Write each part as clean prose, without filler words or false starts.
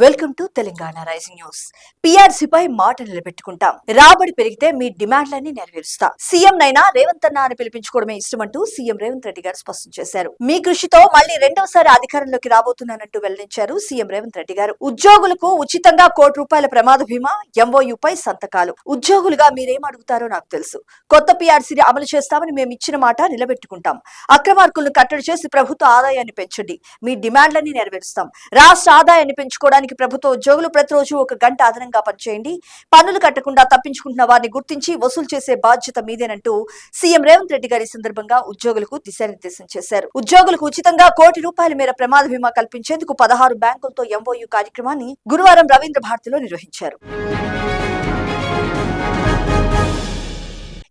Welcome to Telangana rising news. పీఆర్సీపై మాట నిలబెట్టుకుంటాం, రాబడి పెరిగితే మీ డిమాండ్లన్నీ నెరవేరుస్తాం. సీఎం నైనా రేవంత్ అన్న అని పిలిపించుకోవడమే ఇష్టమంటూ సీఎం రేవంత్ రెడ్డి గారు స్పష్టం చేశారు. మీ కృషితో మళ్లీ రెండవసారి అధికారంలోకి రాబోతున్నానంటూ వెల్లడించారు సీఎం రేవంత్ రెడ్డి గారు. ఉద్యోగులకు ఉచితంగా ₹1 ప్రమాద బీమా, ఎంఓయూపై సంతకాలు. ఉద్యోగులుగా మీరేం అడుగుతారో నాకు తెలుసు. కొత్త పీఆర్సీని అమలు చేస్తామని మేము ఇచ్చిన మాట నిలబెట్టుకుంటాం. అక్రమార్కులను కట్టడి చేసి ప్రభుత్వ ఆదాయాన్ని పెంచండి, మీ డిమాండ్లన్నీ నెరవేరుస్తాం. రాష్ట్ర ఆదాయాన్ని పెంచుకోవడానికి ప్రభుత్వ ఉద్యోగులు ప్రతిరోజు 1 గంట అదనంగా పనిచేయండి. పన్నులు కట్టకుండా తప్పించుకుంటున్న వారిని గుర్తించి వసూలు చేసే బాధ్యత మీదేనంటూ సీఎం రేవంత్ రెడ్డి గారి సందర్భంగా ఉద్యోగులకు దిశానిర్దేశం చేశారు. ఉద్యోగులకు ఉచితంగా ₹1 మేర ప్రమాద బీమా కల్పించేందుకు 16 బ్యాంకులతో ఎంఓయూ కార్యక్రమాన్ని గురువారం రవీంద్ర భారతిలో నిర్వహించారు.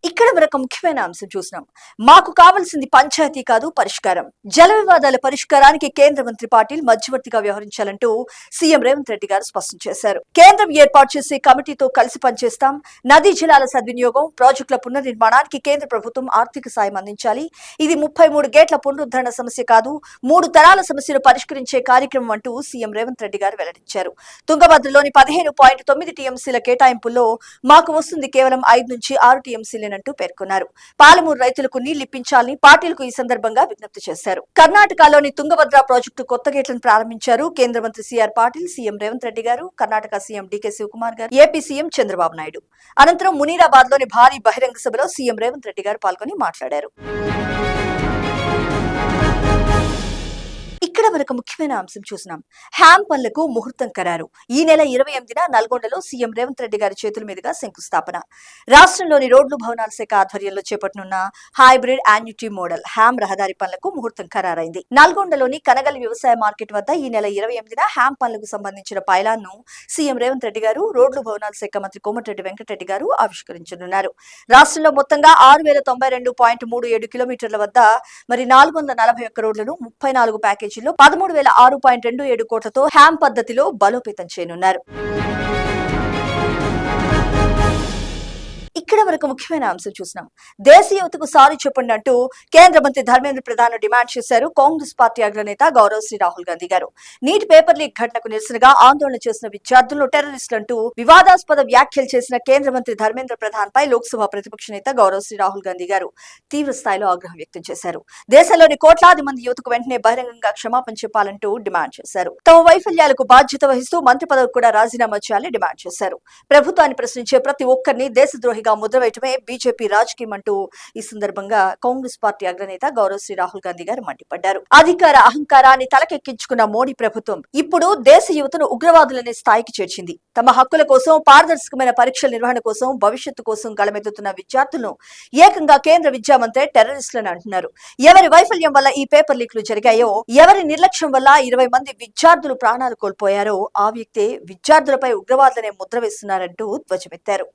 ఇక్కడ మరొక ముఖ్యమైన అంశం చూసినాం. మాకు కావాల్సింది పంచాయతీ కాదు, పరిష్కారం. జల వివాదాల పరిష్కారానికి కేంద్ర మంత్రి పాటిల్ మధ్యవర్తిగా వ్యవహరించాలంటూ సీఎం రేవంత్ రెడ్డి గారు స్పష్టం చేశారు. కేంద్రం ఏర్పాటు చేసే కమిటీతో కలిసి పనిచేస్తాం. నదీ జలాల సద్వినియోగం, ప్రాజెక్టుల పునర్నిర్మాణానికి కేంద్ర ప్రభుత్వం ఆర్థిక సాయం అందించాలి. ఇది 33 గేట్ల పునరుద్ధరణ సమస్య కాదు, 3 తరాల సమస్యను పరిష్కరించే కార్యక్రమం అంటూ సీఎం రేవంత్ రెడ్డి గారు వెల్లడించారు. తుంగభద్రలోని 15.9 టీఎంసీల కేటాయింపుల్లో మాకు వస్తుంది కేవలం 5 నుంచి 6 టీఎంసీలే పేర్కొన్నారు. పాలమూరు రైతులకు నీళ్లిప్పించాలని పాటిల్కు ఈ సందర్భంగా విజ్ఞప్తి చేశారు. కర్ణాటకలోని తుంగభద్ర ప్రాజెక్టు కొత్త గేట్లను ప్రారంభించారు కేంద్ర మంత్రి సిఆర్ పాటిల్, సీఎం రేవంత్ రెడ్డి గారు, కర్ణాటక సీఎం డీకే శివకుమార్ గారు, ఏపీ సీఎం చంద్రబాబు నాయుడు. అనంతరం మునీరాబాద్ లోని భారీ బహిరంగ సభలో సీఎం రేవంత్ రెడ్డి గారు పాల్గొని మాట్లాడారు. ఇక్కడ మరొక ముఖ్యమైన అంశం చూసినాం. హ్యామ్ పనులకు ముహూర్తం ఖరారు. ఈ నెల 28న నల్గొండలో సీఎం రేవంత్ రెడ్డి గారి చేతుల మీదుగా శంకుస్థాపన. రాష్ట్రంలోని రోడ్లు భవనాల శాఖ ఆధ్వర్యంలో చేపట్టనున్న హైబ్రిడ్ యాన్యుటీ మోడల్ హ్యామ్ రహదారి పనులకు ముహూర్తం ఖరారైంది. నల్గొండలోని కనగల్ వ్యవసాయ మార్కెట్ వద్ద ఈ నెల 28న హ్యామ్ పనులకు సంబంధించిన పైలాన్ ను సీఎం రేవంత్ రెడ్డి గారు, రోడ్లు భవనాల శాఖ మంత్రి కోమటిరెడ్డి వెంకటరెడ్డి గారు ఆవిష్కరించనున్నారు. రాష్ట్రంలో మొత్తంగా 6092.37 కిలోమీటర్ల వద్ద 441 రోడ్లను 34 ప్యాకేజీల్లో 13,006.27 కోట్లతో హ్యామ్ పద్ధతిలో బలోపేతం చేయనున్నారు. ఇక్కడ మరొక ముఖ్యమైన అంశం చూసినాం. దేశీయ యువతకు సారీ చెప్పండి అంటూ కేంద్ర మంత్రి ధర్మేంద్ర ప్రధాన్ డిమాండ్ చేశారు కాంగ్రెస్ పార్టీ అగ్రనేత గౌరవశ్రీ రాహుల్ గాంధీ గారు. నీట్ పేపర్ లీక్ ఘటనకు నిరసనగా ఆందోళన చేసిన విద్యార్థులను టెర్రరిస్టులంటూ వివాదాస్పద వ్యాఖ్యలు చేసిన కేంద్ర మంత్రి ధర్మేంద్ర ప్రధాన్ పై లోక్సభ ప్రతిపక్ష నేత గౌరవశ్రీ రాహుల్ గాంధీ గారు తీవ్ర స్థాయిలో ఆగ్రహం వ్యక్తం చేశారు. దేశంలోని కోట్లాది మంది యువతకు వెంటనే బహిరంగంగా క్షమాపణ చెప్పాలంటూ డిమాండ్ చేశారు. తమ వైఫల్యాలకు బాధ్యత వహిస్తూ మంత్రి పదవి కూడా రాజీనామా చేయాలని డిమాండ్ చేశారు. ప్రభుత్వాన్ని ప్రశ్నించే ప్రతి ఒక్కరిని దేశద్రోహిగా ముద్ర వేయటమే బీజేపీ రాజకీయం అంటూ ఈ సందర్భంగా కాంగ్రెస్ పార్టీ అగ్రనేత గౌరవశ్రీ రాహుల్ గాంధీ గారు మండిపడ్డారు. అధికార అహంకారాన్ని తలకెక్కించుకున్న మోడీ ప్రభుత్వం ఇప్పుడు దేశ యువతను ఉగ్రవాదులనే స్థాయికి చేర్చింది. తమ హక్కుల కోసం, పారదర్శకమైన పరీక్షల నిర్వహణ కోసం, భవిష్యత్తు కోసం గళమెత్తుతున్న విద్యార్థులను ఏకంగా కేంద్ర విద్యా మంత్రి టెర్రరిస్టులని అంటున్నారు. ఎవరి వైఫల్యం వల్ల ఈ పేపర్ లీక్లు జరిగాయో, ఎవరి నిర్లక్ష్యం వల్ల 20 మంది విద్యార్థులు ప్రాణాలు కోల్పోయారో ఆ వ్యక్తే విద్యార్థులపై ఉగ్రవాదులనే ముద్ర వేస్తున్నారంటూ ధ్వజమెత్తారు.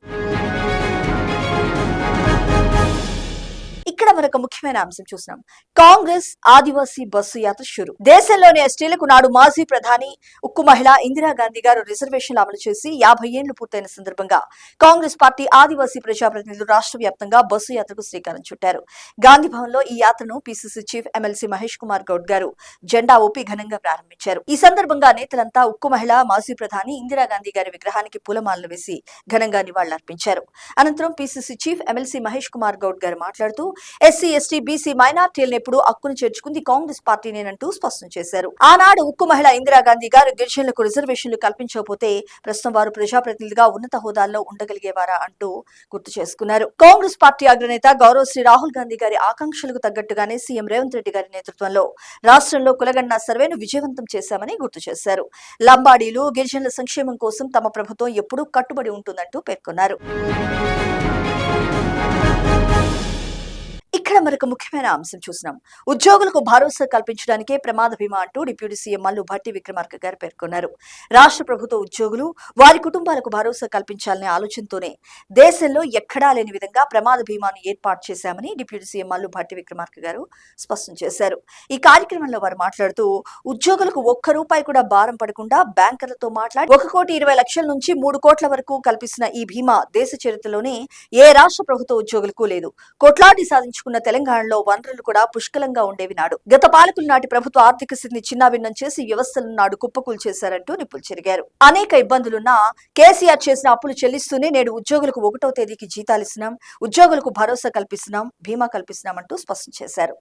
ఇక్కడ మరొక ముఖ్యమైన అంశం చూసినాం. కాంగ్రెస్ ఆదివాసీ బస్సు యాత్ర షురు. దేశంలోని ఎస్టీలకు నాడు మాజీ ప్రధాని, ఉక్కు మహిళ ఇందిరాగాంధీ గారు రిజర్వేషన్లు అమలు చేసి 50 ఏళ్లు పూర్తయిన సందర్భంగా కాంగ్రెస్ పార్టీ ఆదివాసీ ప్రజాప్రతినిధులు రాష్ట్ర వ్యాప్తంగా బస్సు యాత్రకు శ్రీకారం చుట్టారు. గాంధీ భవన్ లో ఈ యాత్రను PCC chief MLC Mahesh Kumar Goud గారు జెండా ఊపి ఘనంగా ప్రారంభించారు. ఈ సందర్భంగా నేతలంతా ఉక్కు మహిళ, మాజీ ప్రధాని ఇందిరాగాంధీ గారి విగ్రహానికి పూలమాలలు వేసి ఘనంగా నివాళులర్పించారు. అనంతరం PCC chief MLC Mahesh Kumar Goud గారు మాట్లాడుతూ ఎస్సీ, ఎస్టీ, బీసీ, మైనార్టీలను ఎప్పుడు హక్కును చేర్చుకుంది కాంగ్రెస్ పార్టీనేనంటూ స్పష్టం చేశారు. ఆనాడు ఉక్కు మహిళ ఇందిరాగాంధీ గారు గిరిజనులకు రిజర్వేషన్లు కల్పించకపోతే ప్రస్తుతం వారు ప్రజాప్రతినిధులుగా ఉన్నత హోదాల్లో ఉండగలిగేవారా అంటూ గుర్తు చేసుకున్నారు. కాంగ్రెస్ పార్టీ అగ్రనేత గౌరవశ్రీ రాహుల్ గాంధీ గారి ఆకాంక్షలకు తగ్గట్టుగానే సీఎం రేవంత్ రెడ్డి గారి నేతృత్వంలో రాష్ట్రంలో కులగణన సర్వేను విజయవంతం చేశామని గుర్తు చేశారు. లంబాడీలు, గిరిజనుల సంక్షేమం కోసం తమ ప్రభుత్వం ఎప్పుడూ కట్టుబడి ఉంటుందంటూ పేర్కొన్నారు. ఇక్కడ మరొక ముఖ్యమైన అంశం చూసినాం. ఉద్యోగులకు భరోసా కల్పించడానికే ప్రమాద బీమా అంటూ డిప్యూటీ సీఎం మల్లు భట్టి విక్రమార్క గారు పేర్కొన్నారు. రాష్ట్ర ప్రభుత్వ ఉద్యోగులు, వారి కుటుంబాలకు భరోసా కల్పించాలనే ఆలోచనతోనే దేశంలో ఎక్కడా లేని విధంగా ప్రమాద బీమాను ఏర్పాటు చేశామని డిప్యూటీ సీఎం మల్లు భట్టి విక్రమార్క గారు స్పష్టం చేశారు. ఈ కార్యక్రమంలో వారు మాట్లాడుతూ ఒక్క రూపాయి కూడా భారం పడకుండా బ్యాంకర్లతో మాట్లాడి 1,20,00,000 నుంచి 3 కోట్ల వరకు కల్పిస్తున్న ఈ బీమా దేశ చరిత్రలోనే ఏ రాష్ట్ర ప్రభుత్వ ఉద్యోగులకు లేదు. కోట్లాది సాధించుకున్న తెలంగాణలో వనరులు కూడా పుష్కలంగా ఉండేవి నాడు. గత పాలకుల నాటి ప్రభుత్వ ఆర్థిక స్థితిని చిన్నాభిన్నం చేసి వ్యవస్థలను నాడు కుప్పకూలు చేశారంటూ నిప్పులు చెరిగారు. అనేక ఇబ్బందులున్నా కేసీఆర్ చేసిన అప్పులు చెల్లిస్తూనే నేడు ఉద్యోగులకు 1వ తేదీకి జీతాలిస్తున్నాం, ఉద్యోగులకు భరోసా కల్పిస్తున్నాం, బీమా కల్పిస్తున్నామంటూ స్పష్టం చేశారు.